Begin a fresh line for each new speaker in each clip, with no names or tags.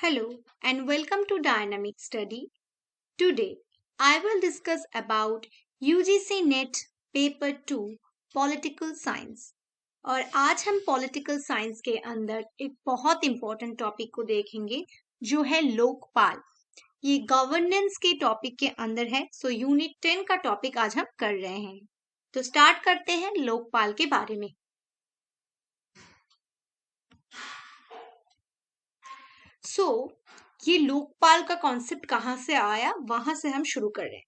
Hello and welcome to Dynamic Study. Today I will discuss about UGC NET paper 2 political science. और आज हम political science के अंदर एक बहुत इंपॉर्टेंट टॉपिक को देखेंगे जो है लोकपाल। ये गवर्नेंस के टॉपिक के अंदर है। सो यूनिट 10 का टॉपिक आज हम कर रहे हैं। तो स्टार्ट करते हैं लोकपाल के बारे में। ये लोकपाल का कॉन्सेप्ट कहाँ से आया, वहां से हम शुरू कर रहे हैं।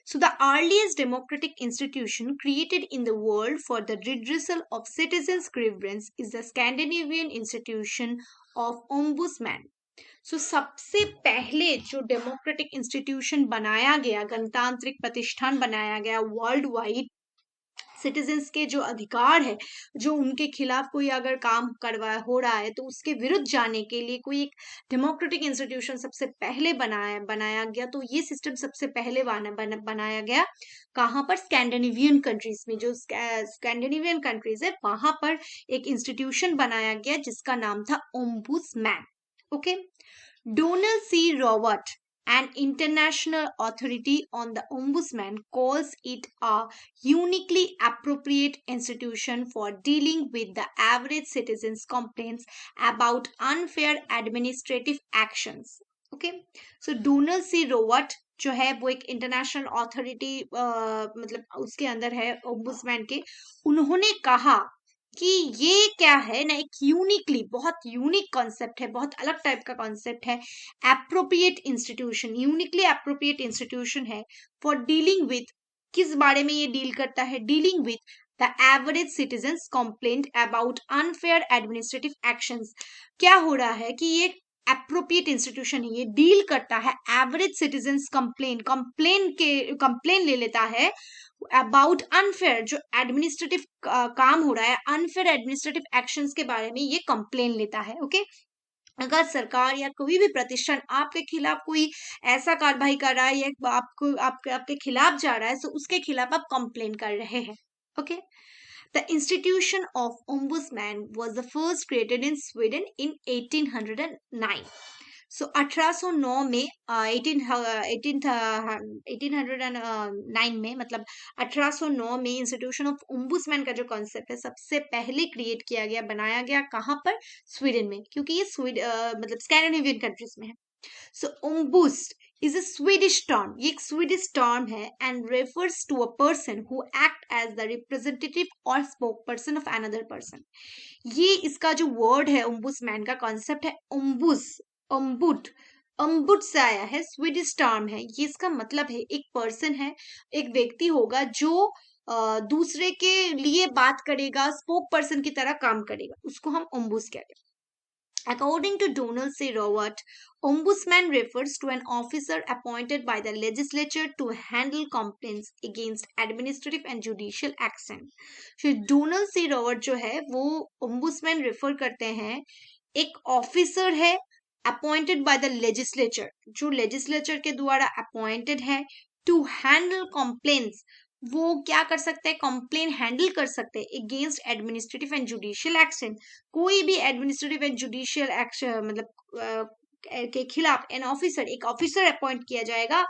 So the earliest democratic institution created in the world for the redressal of citizens' grievance is the Scandinavian institution of ombudsman. So सबसे पहले जो डेमोक्रेटिक इंस्टीट्यूशन बनाया गया, गणतांत्रिक प्रतिष्ठान बनाया गया वर्ल्ड वाइड, सिटीजन्स के जो अधिकार है, जो उनके खिलाफ कोई अगर काम करवा हो रहा है तो उसके विरुद्ध जाने के लिए कोई एक डेमोक्रेटिक इंस्टीट्यूशन सबसे पहले बनाया गया। तो ये सिस्टम सबसे पहले बनाया गया कहाँ पर? स्कैंडिनेवियन कंट्रीज में। जो स्कैंडिनेवियन कंट्रीज है वहां पर एक इंस्टीट्यूशन बनाया गया जिसका नाम था ombudsman. Okay, Donald C Robert, an international authority on the ombudsman, calls it a uniquely appropriate institution for dealing with the average citizen's complaints about unfair administrative actions. Okay, so Donald C. Rowett जो है वो एक international authority मतलब उसके अंदर है ombudsman के। उन्होंने कहा कि ये क्या है ना, एक यूनिकली बहुत यूनिक कॉन्सेप्ट है, बहुत अलग टाइप का कॉन्सेप्ट है। Appropriate institution, uniquely appropriate institution है फॉर डीलिंग विथ, किस बारे में ये डील करता है? Dealing with the average citizens complaint about unfair administrative actions. क्या हो रहा है कि ये एप्रोप्रिएट इंस्टीट्यूशन है, ये डील करता है एवरेज सिटीजन्स कंप्लेन ले लेता है अबाउट अनफेयर, जो एडमिनिस्ट्रेटिव काम हो रहा है, अनफेयर एडमिनिस्ट्रेटिव एक्शंस के बारे में ये कंप्लेन लेता है। ओके, अगर सरकार या कोई भी प्रतिष्ठान आपके खिलाफ कोई ऐसा कार्यवाही कर रहा है या आपके खिलाफ जा रहा है, तो उसके खिलाफ आप कंप्लेन कर रहे हैं। Okay, The institution of ombudsman was the first created in Sweden in 1809. So 1809 में 1809 में मतलब 1809 में इंस्टीट्यूशन ऑफ ओम्बुड्समैन का जो कॉन्सेप्ट है सबसे पहले क्रिएट किया गया, बनाया गया। कहाँ पर? स्वीडन में, क्योंकि ये मतलब स्कैंडिनेवियन कंट्रीज में है। सो ओम्बुड्स is a Swedish term. ये एक Swedish term है and refers to a person who act as the representative or spokesperson of another person. ये इसका जो वर्ड है ombudsman का कॉन्सेप्ट है ombud से आया है, स्वीडिश टर्म है। ये इसका मतलब है एक पर्सन है, एक व्यक्ति होगा जो दूसरे के लिए बात करेगा, स्पोक पर्सन की तरह काम करेगा, उसको हम ओम्बुस कहते हैं। According to Donald C. Rowett, ombudsman refers to an officer appointed by the legislature to handle complaints against administrative and judicial action. So Donald C. Rowett जो है वो ombudsman रेफर करते हैं, एक ऑफिसर है appointed by the legislature, जो legislature के द्वारा appointed है to handle complaints, वो क्या कर सकते हैं? कंप्लेन हैंडल कर सकते हैं against administrative and judicial action. कोई भी एडमिनिस्ट्रेटिव एंड जुडिशियल एक्शन मतलब के खिलाफ एक ऑफिसर अपॉइंट किया जाएगा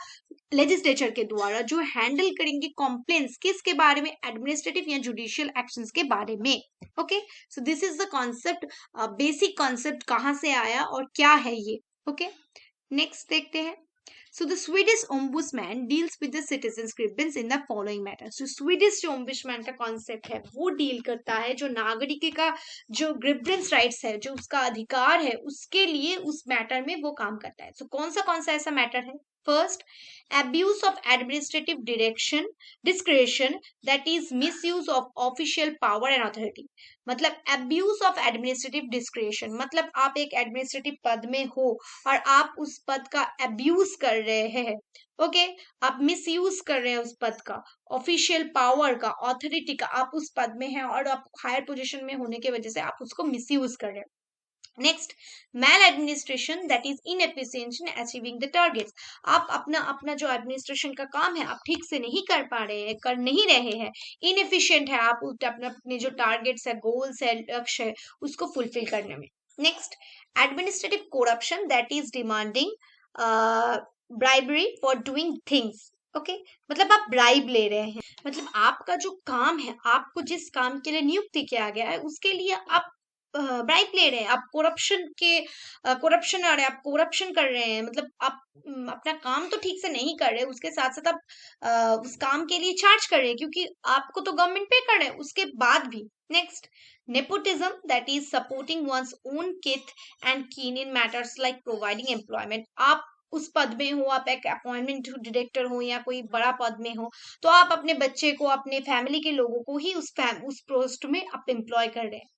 लेजिस्लेचर के द्वारा, जो हैंडल करेंगे कंप्लेंट्स किसके बारे में? एडमिनिस्ट्रेटिव या जुडिशियल एक्शंस के बारे में। Okay, so this is the concept, basic concept कहाँ से आया और क्या है ये। ओके, नेक्स्ट देखते हैं। So the Swedish ombudsman deals with the citizens' grievance in the following matter. So Swedish जो ombudsman का concept है वो डील करता है जो नागरिक का जो grievance rights है, जो उसका अधिकार है, उसके लिए उस मैटर में वो काम करता है। So कौन सा ऐसा मैटर है? First, abuse of administrative discretion, that is misuse of official power and authority. मतलब abuse of administrative discretion मतलब आप एक एडमिनिस्ट्रेटिव पद में हो और आप उस पद का अब्यूज कर रहे हैं। ओके, आप मिसयूज कर रहे हैं उस पद का, ऑफिशियल पावर का, ऑथोरिटी का। आप उस पद में हैं और आप हायर पोजीशन में होने की वजह से आप उसको मिसयूज कर रहे हैं। Next, maladministration, that is inefficiency in achieving the targets. आप अपना जो एडमिनिस्ट्रेशन का काम है आप ठीक से नहीं कर नहीं रहे हैं, इनएफिशिएंट है आप अपने जो टारगेट्स है, गोल्स है, लक्ष्य है, उसको फुलफिल करने में। Next, administrative corruption, that is demanding bribery for doing things. Okay मतलब आप ब्राइब ले रहे हैं, मतलब आपका जो काम है, आपको जिस काम के लिए नियुक्त किया गया है उसके लिए आप ब्राइब ले रहे हैं, आप करप्शन आ रहे हैं, आप करप्शन कर रहे हैं, मतलब आप अपना काम तो ठीक से नहीं कर रहे, उसके साथ साथ आप उस काम के लिए चार्ज कर रहे हैं, क्योंकि आपको तो गवर्नमेंट पे कर रहे हैं उसके बाद भी. Next, nepotism, that is supporting one's own kith and kin in matters like providing employment. आप उस पद में हो, आप एक अपॉइंटमेंट डायरेक्टर हो या कोई बड़ा पद में हो, तो आप अपने बच्चे को, अपने फैमिली के लोगों को ही उस पोस्ट में आप एम्प्लॉय कर रहे हैं.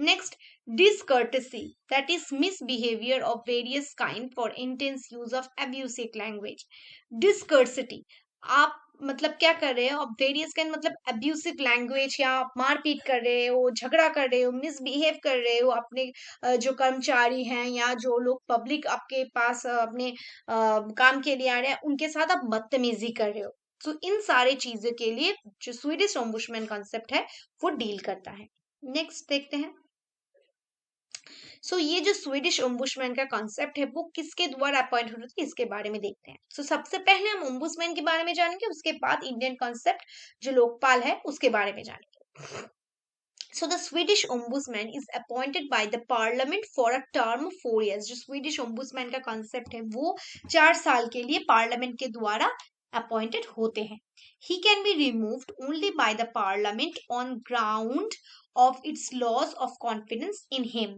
Next, discourtesy, that is misbehavior of various kind for intense use of abusive language. Discourtesy, आप मतलब क्या कर रहे हो, आप वेरियस काइंड मतलब अब्यूसिव लैंग्वेज, या आप मारपीट कर रहे हो, झगड़ा कर रहे हो, मिसबिहेव कर रहे हो अपने जो कर्मचारी हैं या जो लोग पब्लिक आपके पास अपने काम के लिए आ रहे हैं उनके साथ आप बदतमीजी कर रहे हो. तो इन सारे चीजों के लिए जो स्वीडिश ओम्बुड्समैन कॉन्सेप्ट है वो डील करता है. नेक्स्ट देखते हैं. ये जो स्वीडिश ओम्बुड्समैन का कॉन्सेप्ट है वो किसके द्वारा अपॉइंट होते थे इसके बारे में देखते हैं. सबसे पहले हम ओम्बुड्समैन के बारे में जानेंगे, उसके बाद इंडियन कॉन्सेप्ट जो लोकपाल है उसके बारे में जानेंगे. The Swedish ombudsman is appointed by the parliament for a term of 4 years. जो स्वीडिश ओम्बुड्समैन का कॉन्सेप्ट है वो 4 साल के लिए पार्लियामेंट के द्वारा अपॉइंटेड होते हैं. He can be removed only by the parliament on ground of its loss of confidence in him.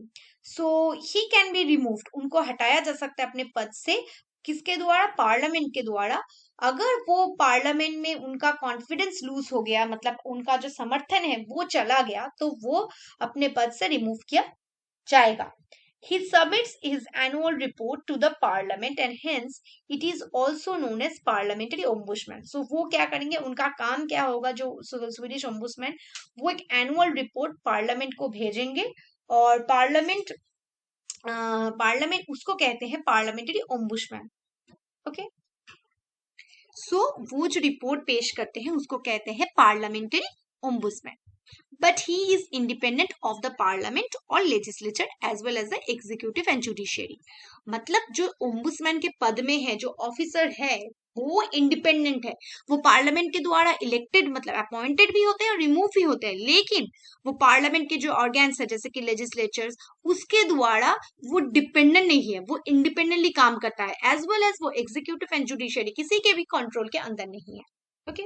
He can be removed, उनको हटाया जा सकता है अपने पद से, किसके द्वारा, पार्लियामेंट के द्वारा. अगर वो पार्लियामेंट में उनका कॉन्फिडेंस लूज हो गया, मतलब उनका जो समर्थन है वो चला गया, तो वो अपने पद से रिमूव किया जाएगा. He submits his annual report to the parliament and hence it is also known as parliamentary ombudsman. वो क्या करेंगे, उनका काम क्या होगा, जो स्वीडिश ओम्बुड्समैन वो एक एनुअल रिपोर्ट पार्लियामेंट को भेजेंगे और पार्लियामेंट उसको कहते हैं पार्लियामेंट्री ओम्बुड्समैन. ओके, वो जो रिपोर्ट पेश करते हैं उसको कहते हैं parliamentary ombudsman. But he is independent of the parliament or legislature as well as the executive and judiciary. मतलब जो ओम्बुड्समैन के पद में है, जो ऑफिसर है वो इंडिपेंडेंट है, वो पार्लियामेंट के द्वारा इलेक्टेड मतलब अपॉइंटेड भी होते हैं और रिमूव भी होते हैं, लेकिन वो पार्लियामेंट के जो ऑर्गन्स है जैसे कि लेजिस्लेचर्स उसके द्वारा वो डिपेंडेंट नहीं है, वो इंडिपेंडेंटली काम करता है, एज वेल एज वो एग्जीक्यूटिव एंड जुडिशियरी किसी के भी कंट्रोल के अंदर नहीं है. Okay,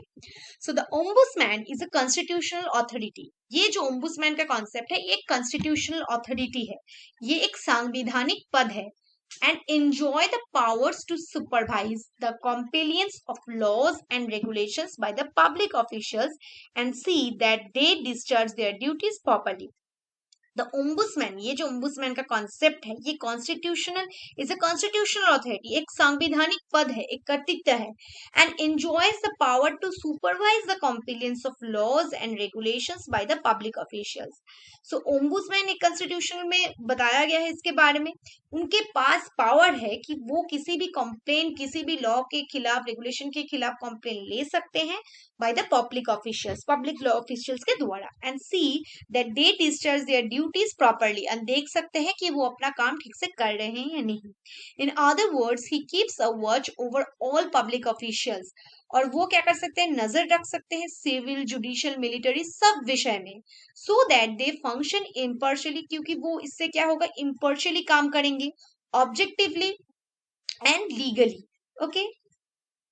the ombudsman is a constitutional authority. ये जो ओम्बुड्समैन का कॉन्सेप्ट है ये एक कॉन्स्टिट्यूशनल अथॉरिटी है, ये एक संवैधानिक पद है, and enjoy the powers to supervise the compliance of laws and regulations by the public officials and see that they discharge their duties properly. The ombudsman, ये जो ओम्बुड्समैन का कॉन्सेप्ट है ये constitutional is a constitutional authority, एक संवैधानिक पद है, एक कर्तृत्व है, and enjoys the power to supervise the compliance of laws and regulations by the public officials. Ombudsman एक कॉन्स्टिट्यूशन में बताया गया है इसके बारे में, उनके पास पावर है कि वो किसी भी कंप्लेन, किसी भी लॉ के खिलाफ, रेगुलेशन के खिलाफ कंप्लेन ले सकते हैं bye the public officials, public law officials के द्वारा, and see that they discharge their duties properly, and देख सकते हैं कि वो अपना काम ठीक से कर रहे हैं या नहीं. In other words he keeps a watch over all public officials, और वो क्या कर सकते हैं, नजर रख सकते हैं सिविल, जुडिशियल, मिलिट्री सब विषय में, so that they function impartially, क्योंकि वो इससे क्या होगा, इम्पार्शियली काम करेंगे, objectively and legally. Okay,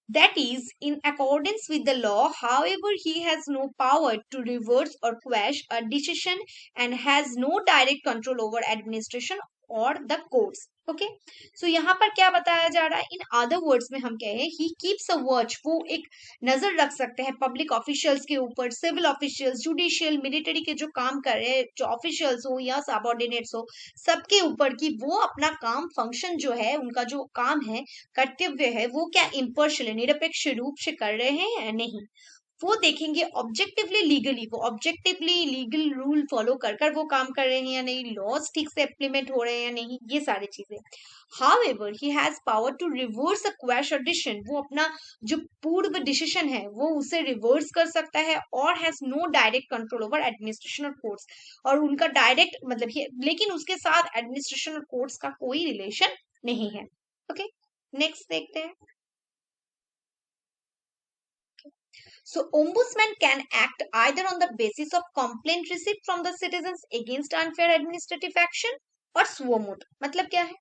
that is in accordance with the law. However, he has no power to reverse or quash a decision and has no direct control over administration or the courts. Okay, यहाँ पर क्या बताया जा रहा है, in other words में हम कहें ही कीप्स अ वॉच, वो एक नजर रख सकते हैं पब्लिक ऑफिशियल्स के ऊपर, सिविल ऑफिशियल्स, जुडिशियल, मिलिट्री के जो काम कर रहे हैं, जो ऑफिशियल्स हो या सबऑर्डिनेट्स हो, सबके ऊपर कि वो अपना काम, फंक्शन जो है उनका जो काम है, कर्तव्य है, वो क्या इम्पार्शियल, निरपेक्ष रूप से कर रहे हैं या नहीं. वो देखेंगे ऑब्जेक्टिवली लीगली, वो ऑब्जेक्टिवली लीगल रूल फॉलो कर कर वो काम कर रहे हैं या नहीं, लॉज ठीक से इम्प्लीमेंट हो रहे हैं या नहीं, ये सारी चीजें। However he has power to reverse a quash audition, वो अपना जो पूर्व डिसीजन है वो उसे रिवर्स कर सकता है, और has no direct control over administration और कोर्ट्स, और उनका डायरेक्ट मतलब ये, लेकिन उसके साथ एडमिनिस्ट्रेशन और कोर्ट्स का कोई रिलेशन नहीं है। ओके, नेक्स्ट देखते हैं। So, ombudsman can act either on the basis of complaint received from the citizens against unfair administrative action और suo motu। मतलब क्या है,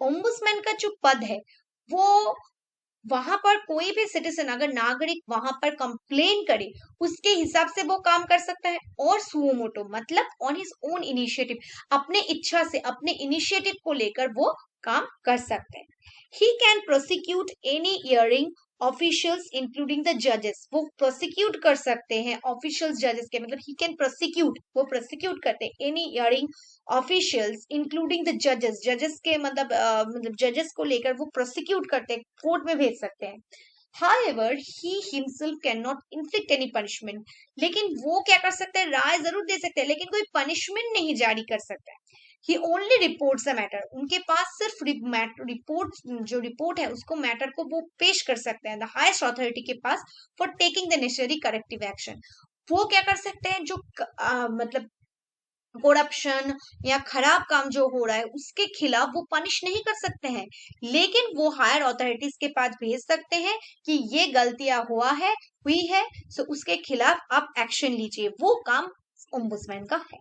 ओम्बुड्समैन का जो पद है वो वहां पर कोई भी सिटीजन अगर नागरिक वहां पर कंप्लेन करे उसके हिसाब से वो काम कर सकता है, और सुओ मोटो मतलब ऑन हिज ओन इनिशिएटिव, अपने इच्छा से अपने इनिशिएटिव को लेकर वो काम कर सकते हैं। He can prosecute any hearing officials including the जजेस, वो प्रोसिक्यूट कर सकते हैं ऑफिशियल्स जजेस के, मतलब ही कैन प्रोसिक्यूट, वो प्रोसिक्यूट करते हैं any hearing officials including the जजेस, जजेस के मतलब जजेस को लेकर वो प्रोसिक्यूट करते हैं, कोर्ट में भेज सकते हैं। However, he himself cannot inflict any punishment, लेकिन वो क्या कर सकते हैं, राय जरूर दे सकते हैं लेकिन कोई पनिशमेंट नहीं जारी कर सकता है। ही ओनली रिपोर्ट्स द मैटर, उनके पास सिर्फ रिपोर्ट, जो रिपोर्ट है उसको मैटर को वो पेश कर सकते हैं द हाईएस्ट अथॉरिटी के पास for taking the necessary corrective action. वो क्या कर सकते हैं, जो मतलब करप्शन या खराब काम जो हो रहा है उसके खिलाफ वो पनिश नहीं कर सकते हैं, लेकिन वो हायर अथॉरिटीज के पास भेज सकते हैं कि ये गलतियां हुई है, सो उसके खिलाफ आप एक्शन लीजिए, वो काम ओम्बुड्समैन का है।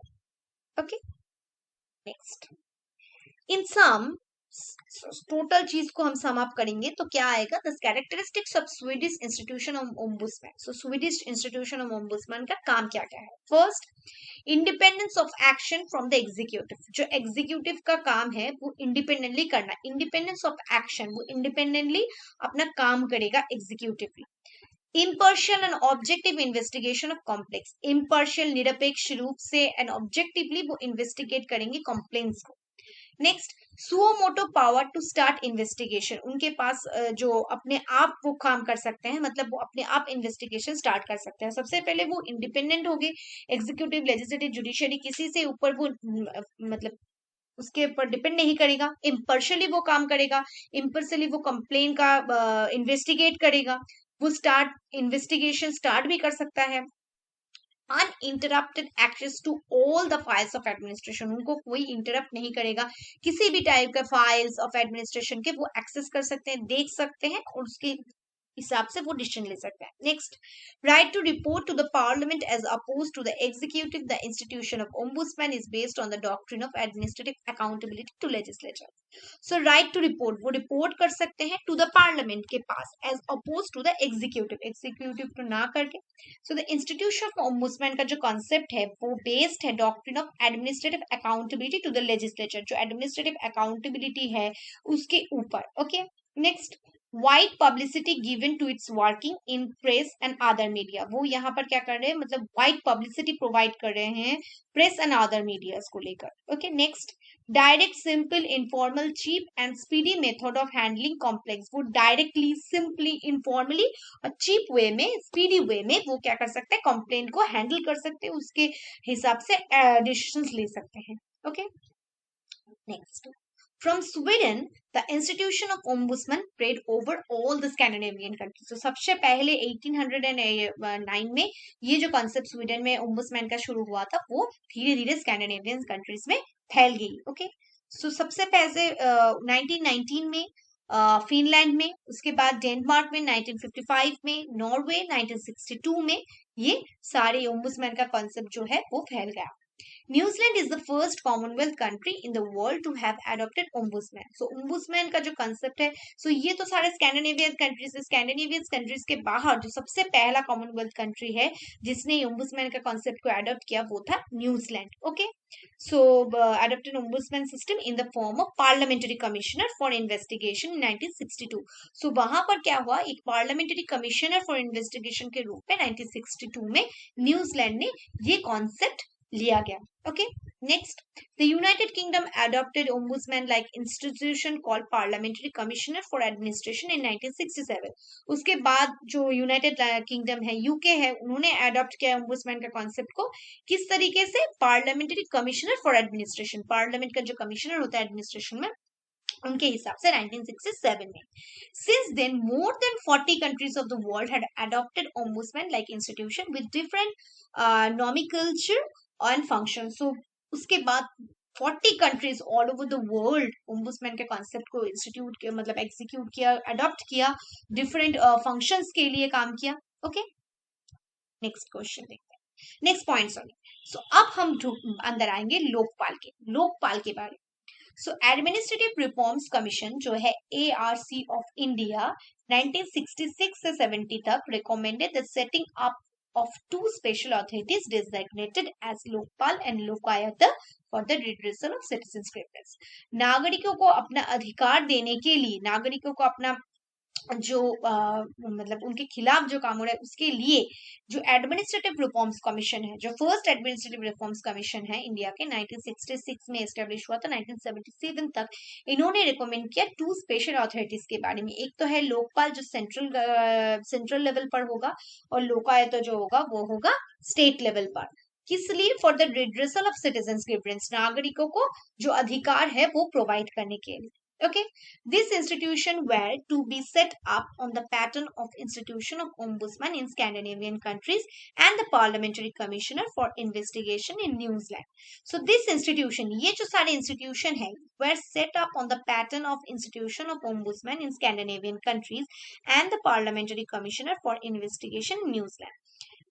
Okay, next. In sum, total चीज को हम सम अप करेंगे तो क्या आएगा, the characteristics of Swedish institution of ombudsman. So Swedish institution of ombudsman का काम क्या क्या है। First, independence of action from the executive, जो एग्जीक्यूटिव का काम है वो इंडिपेंडेंटली करना, इंडिपेंडेंस ऑफ एक्शन, वो इंडिपेंडेंटली अपना काम करेगा executively. Impartial and objective investigation of complaints, impartial निरपेक्ष रूप से एंड ऑब्जेक्टिवली वो इन्वेस्टिगेट करेंगे कॉम्प्लेन्स को। Next, suo motu power to start investigation, उनके पास जो अपने आप वो काम कर सकते हैं, मतलब वो अपने आप इन्वेस्टिगेशन स्टार्ट कर सकते हैं। सबसे पहले वो इंडिपेंडेंट हो गए, एग्जीक्यूटिव लेजिस्लेटिव जुडिशरी किसी से ऊपर वो मतलब उसके ऊपर डिपेंड नहीं करेगा, इम्पर्शली वो काम करेगा, इम्पर्शली वो कंप्लेन का इन्वेस्टिगेट करेगा, वो स्टार्ट इन्वेस्टिगेशन स्टार्ट भी कर सकता है। Uninterrupted access to all the files of administration, उनको कोई इंटरप्ट नहीं करेगा, किसी भी टाइप का फाइल्स ऑफ एडमिनिस्ट्रेशन के वो एक्सेस कर सकते हैं, देख सकते हैं और उसके हिसाब से वो डिसीजन ले सकता है। Next, right to report to the parliament as oppose to the executive, the institution of ombudsman is based on the doctrine of administrative accountability to legislature. So right to report, वो report कर सकते हैं to the parliament के पास as oppose to the executive, executive को ना करके। So the institution of ombudsman का जो कॉन्सेप्ट है वो बेस्ड है doctrine of administrative accountability to the legislature, जो एडमिनिस्ट्रेटिव अकाउंटेबिलिटी है उसके ऊपर। Okay, next, wide publicity given to its working in press and other media, वो यहाँ पर क्या कर रहे हैं, मतलब वाइड पब्लिसिटी प्रोवाइड कर रहे हैं प्रेस एंड अदर मीडियाज को लेकर। Okay, next, direct simple informal cheap and speedy method of handling complex, वो डायरेक्टली सिंपली इनफॉर्मली और चीप वे में स्पीडी वे में वो क्या कर सकते हैं, कंप्लेंट को हैंडल कर सकते हैं, उसके हिसाब से डिसीजंस ले सकते हैं। Okay, next, from Sweden, the institution of ombudsman spread over all the Scandinavian countries. So सबसे पहले 1809 में ये जो कॉन्सेप्ट स्वीडन में ओम्बुड्समैन का शुरू हुआ था वो धीरे धीरे स्कैंडिनेवियन कंट्रीज में फैल गई। ओके, सो सबसे पहले 1919 में फिनलैंड में, उसके बाद डेनमार्क में 1955 में, नॉर्वे 1962 में, ये सारे ओम्बुड्समैन का कॉन्सेप्ट जो है वो फैल गया। New Zealand is the first Commonwealth country in the world to have adopted ombudsman. So ombudsman का जो कंसेप्ट है, सो ये तो सारे स्कैंडिनेवियन कंट्रीज, स्कैंडिनेवियन कंट्रीज के बाहर जो सबसे पहला कॉमनवेल्थ कंट्री है जिसने ओम्बुड्समैन का कंसेप्ट को एडॉप्ट किया वो था New Zealand. Okay, so adopted ombudsman system in the form of parliamentary commissioner for investigation in 1962। सो वहां पर क्या हुआ, एक पार्लियामेंट्री कमिश्नर फॉर इन्वेस्टिगेशन के रूप में 1962 में न्यूजीलैंड ने ये कॉन्सेप्ट लिया गया. Okay, next, the United kingdom adopted ombudsman like institution called parliamentary commissioner for administration in 1967. उसके बाद जो यूनाइटेड किंगडम है, यूके है, उन्होंने अडॉप्ट किया ओम्बुड्समैन का कॉन्सेप्ट को. किस तरीके से? Parliamentary commissioner for administration, parliament का जो कमिश्नर होता है एडमिनिस्ट्रेशन में, उनके हिसाब से 1967 में. Since then, more than 40 countries of the world had adopted ombudsman like institution with different nomenclature and functions. So उसके बाद 40 countries all over the world ombudsman के concept को institute के मतलब execute किया, adopt किया, different functions के लिए काम किया. Okay, next question देखते हैं, next point sorry. So अब हम अंदर आएंगे लोकपाल के बारे में. सो एडमिनिस्ट्रेटिव रिफॉर्म्स कमीशन जो है ARC ऑफ इंडिया 1966 से 70 तक recommended the setting up of two special authorities designated as Lokpal and Lokayukta for the redressal of citizens' grievances. नागरिकों को अपना अधिकार देने के लिए, नागरिकों को अपना जो मतलब उनके खिलाफ जो काम हो रहा है उसके लिए जो एडमिनिस्ट्रेटिव रिफॉर्म्स कमीशन है, जो फर्स्ट एडमिनिस्ट्रेटिव रिफॉर्म्स कमीशन है इंडिया के 1966 में एस्टेब्लिश हुआ था 1977 तक, इन्होंने रिकमेंड किया टू स्पेशल अथॉरिटीज के बारे में. एक तो है लोकपाल जो सेंट्रल लेवल पर होगा, और लोकायुक्त जो होगा वो होगा स्टेट लेवल पर. किस लिए? For the redressal of citizens grievance, नागरिकों को जो अधिकार है वो प्रोवाइड करने के लिए. Okay, this institution were to be set up on the pattern of institution of ombudsman in Scandinavian countries and the parliamentary commissioner for investigation in New Zealand. So this institution, ये जो सारे institution है, were set up on the pattern of institution of ombudsman in Scandinavian countries and the parliamentary commissioner for investigation in New Zealand.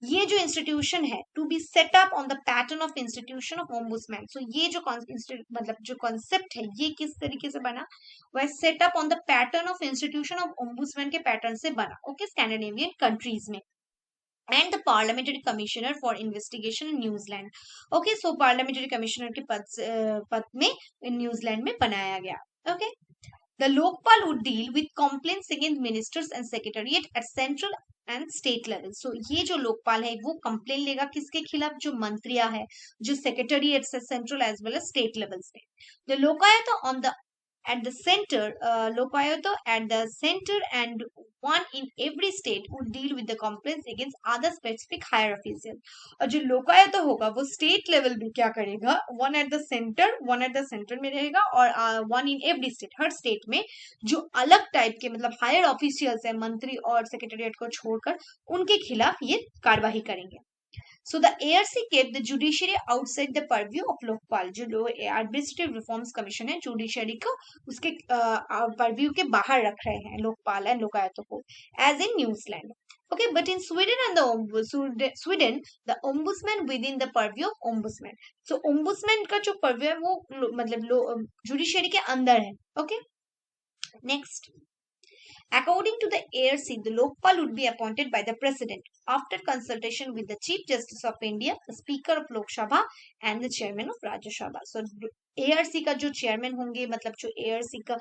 ये जो institution है to be set up on the pattern of institution of ombudsman. So ये जो मतलब जो concept है ये किस तरीके से बना? वह set up on the pattern of institution of ombudsman के पैटर्न से बना. ओके, स्कैंडिनेवियन कंट्रीज में. And the parliamentary commissioner for investigation in New Zealand. Okay, so parliamentary commissioner के पद में न्यूजीलैंड में बनाया गया. Okay, the Lokpal would deal with complaints against ministers and secretariat at central and state level. So ये जो लोकपाल है वो कंप्लेन लेगा किसके खिलाफ? जो मंत्रियां है, जो सेक्रेटरीट से central as well as state levels पे. The Lokayukta on the at the center, Lokayukta at the center and one in every state would deal with the complaints against other specific higher officials. और जो लोकायुक्त होगा वो state level पे क्या करेगा? One at the centre में रहेगा, और one in every state, her state में जो अलग टाइप के मतलब हायर ऑफिशियल्स है, मंत्री और सेक्रेटरीट को छोड़कर, उनके खिलाफ ये कार्यवाही करेंगे. So the ARC kept the judiciary outside the purview of Lokpal. जो एडमिनिस्ट्रेटिव रिफॉर्म्स कमीशन है, जुडिशरी को उसके परव्यू के बाहर रख रहे हैं लोकपाल एंड लोकायुक्त को, as in New Zealand. Okay, but in Sweden and the ombudsman within the purview of ombudsman. So ombudsman का जो purview है वो मतलब जुडिशरी के अंदर है. Okay, next. According to the ARC, the Lokpal would be appointed by the President after consultation with the Chief Justice of India, the Speaker of Lok Sabha and the Chairman of Rajya Sabha. So ARC का जो chairman होंगे, मतलब जो ARC का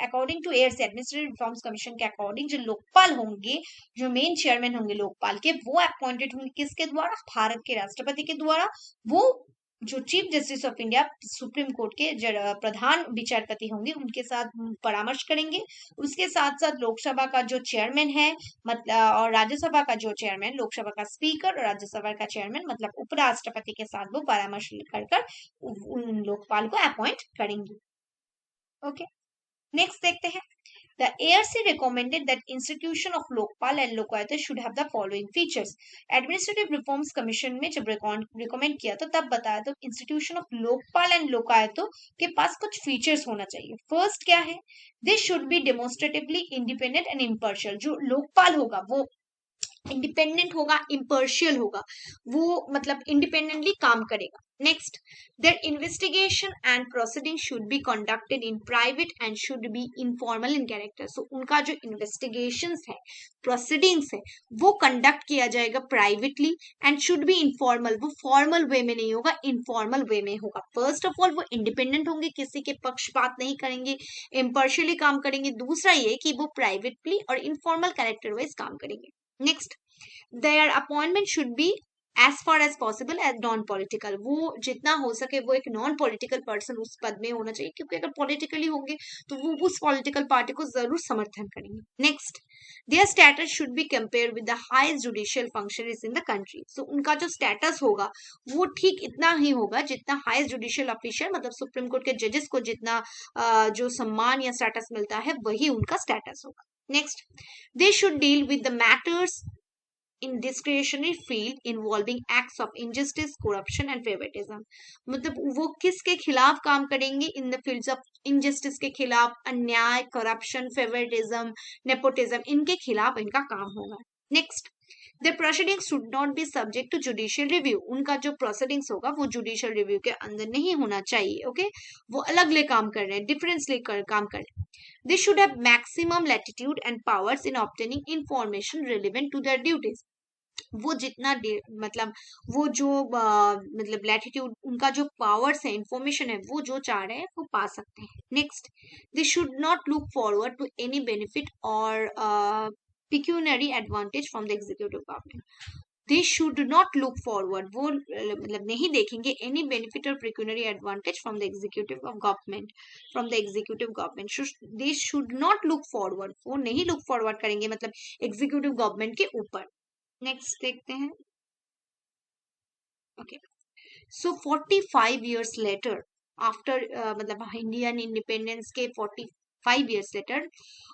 according to ARC administrative reforms commission के according जो लोकपाल होंगे, जो मेन चेयरमैन होंगे लोकपाल के, वो अपॉइंटेड होंगे किसके द्वारा? भारत के राष्ट्रपति के द्वारा. वो जो chief justice of India supreme court के प्रधान विचारपति होंगे उनके साथ परामर्श करेंगे. उसके साथ साथ लोकसभा का जो चेयरमैन है मतलब और राज्यसभा का जो चेयरमैन, लोकसभा का स्पीकर और राज्यसभा का चेयरमैन मतलब उपराष्ट्रपति के साथ वो परामर्श कर उन लोकपाल को अपॉइंट करेंगे. ओके, नेक्स्ट देखते हैं. The ARC recommended that institution of Lokpal and Lokayukt should have the following features. Administrative Reforms Commission में जब recommend किया तो तब बताया तो institution of Lokpal and Lokayukt के पास कुछ features होना चाहिए. First क्या है? This should be demonstratively independent and impartial. जो लोकपाल होगा वो इंडिपेंडेंट होगा, इम्पर्शियल होगा, वो मतलब इंडिपेंडेंटली काम करेगा. Next, their investigation and proceeding should be conducted in private and should be informal in character. So उनका जो इन्वेस्टिगेशंस है, प्रोसीडिंग्स है, वो कंडक्ट किया जाएगा privately and should be informal. वो फॉर्मल वे में नहीं होगा, इनफॉर्मल वे में होगा. फर्स्ट ऑफ ऑल वो इंडिपेंडेंट होंगे, किसी के पक्षपात नहीं करेंगे, इम्पर्शियली काम करेंगे. दूसरा ये कि वो प्राइवेटली और इनफॉर्मल कैरेक्टर वाइज काम करेंगे. Next, their appointment should be as far as possible as non political, वो जितना हो सके वो एक नॉन पॉलिटिकल पर्सन उस पद में होना चाहिए, क्योंकि अगर पॉलिटिकली होंगे तो वो उस पॉलिटिकल पार्टी को जरूर समर्थन करेंगे। Next, their status should be compare with the highest judicial functionaries in the country. So उनका जो स्टेटस होगा वो ठीक इतना ही होगा जितना हाईएस्ट जुडिशियल ऑफिशियल, मतलब सुप्रीम कोर्ट के जजेस को जितना जो सम्मान या स्टेटस मिलता है वही उनका स्टेटस होगा। Next, they should deal with the matters in discretionary field involving acts of injustice, corruption and favoritism। मतलब वो किसके खिलाफ काम करेंगे? In the fields of injustice के खिलाफ, अन्याय, करप्शन, फेवरिटिज्म, नेपोटिज्म, इनके खिलाफ इनका काम होगा। Next, the proceedings should not be subject to judicial review. उनका जो प्रोसीडिंग्स होगा वो जुडिशियल रिव्यू के अंदर नहीं होना चाहिए। ओके, वो अलग ले काम कर रहे हैं, डिफरेंस लेकर काम कर रहे हैं। They should have maximum latitude and powers in obtaining information relevant to their duties. वो जितना मतलब वो जो मतलब लैटिट्यूड, उनका जो पावर्स है, इंफॉर्मेशन है, वो जो चाह रहे हैं वो पा सकते हैं। Next, they should not look forward to any benefit और pecuniary advantage from the executive government. They should not look forward, वो मतलब नहीं देखेंगे एनी बेनिफिट और pecuniary advantage from the executive government, from the executive government. They should not look forward, वो नहीं look forward करेंगे मतलब एग्जीक्यूटिव गवर्नमेंट के ऊपर। नेक्स्ट देखते हैं। Okay, so 45 years later after मतलब इंडियन इंडिपेंडेंस के 45 years later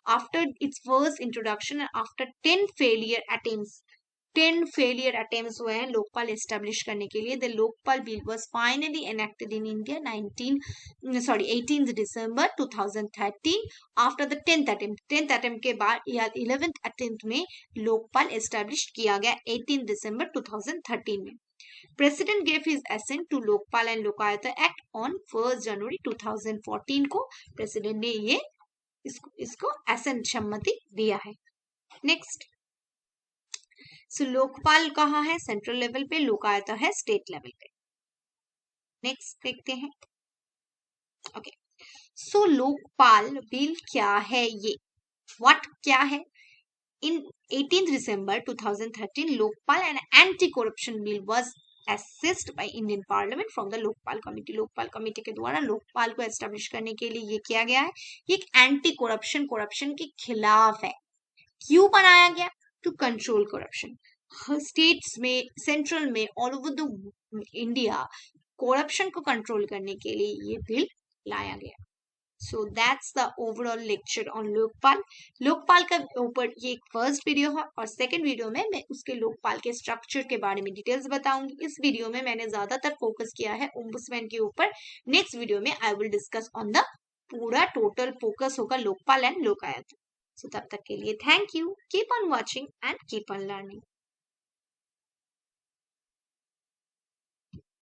after its first introduction, after 10 failure attempts हुए हैं लोकपाल एस्टेब्लिश करने के लिए। The Lokpal bill was finally enacted in India 18 December 2013 after the 10th attempt के बाद या 11th अटेम्प्ट में लोकपाल एस्टेब्लिश किया गया 18 December 2013 में। President gave his assent to Lokpal and Lokayukta act on 1 January 2014 को प्रेसिडेंट ने ये इसको असेंट सम्मति दिया है। नेक्स्ट, सो लोकपाल कहाँ है? सेंट्रल लेवल पे, लोकायुक्त है स्टेट लेवल पे। नेक्स्ट देखते हैं। ओके, सो लोकपाल बिल क्या है? ये व्हाट क्या है? इन 18 December 2013 Lokpal and anti corruption bill was assessed by Indian Parliament from the Lokpal committee. Lokpal committee के द्वारा लोकपाल को एस्टेब्लिश करने के लिए ये किया गया है। ये एक एंटी करप्शन के खिलाफ है। क्यों बनाया गया? To control corruption. स्टेट्स में, सेंट्रल में, all over the India corruption को कंट्रोल करने के लिए ये बिल लाया गया। So that's the overall lecture on Lokpal. Lokpal का ऊपर ये एक फर्स्ट वीडियो है और सेकंड वीडियो में मैं उसके लोकपाल के स्ट्रक्चर के बारे में डिटेल्स बताऊंगी। इस वीडियो में मैंने ज्यादातर फोकस किया है ओम्बुड्समैन के ऊपर। नेक्स्ट वीडियो में I will discuss on the पूरा टोटल फोकस होगा लोकपाल एंड लोकायुक्त। सो तब तक के लिए thank you, keep on watching and keep on learning.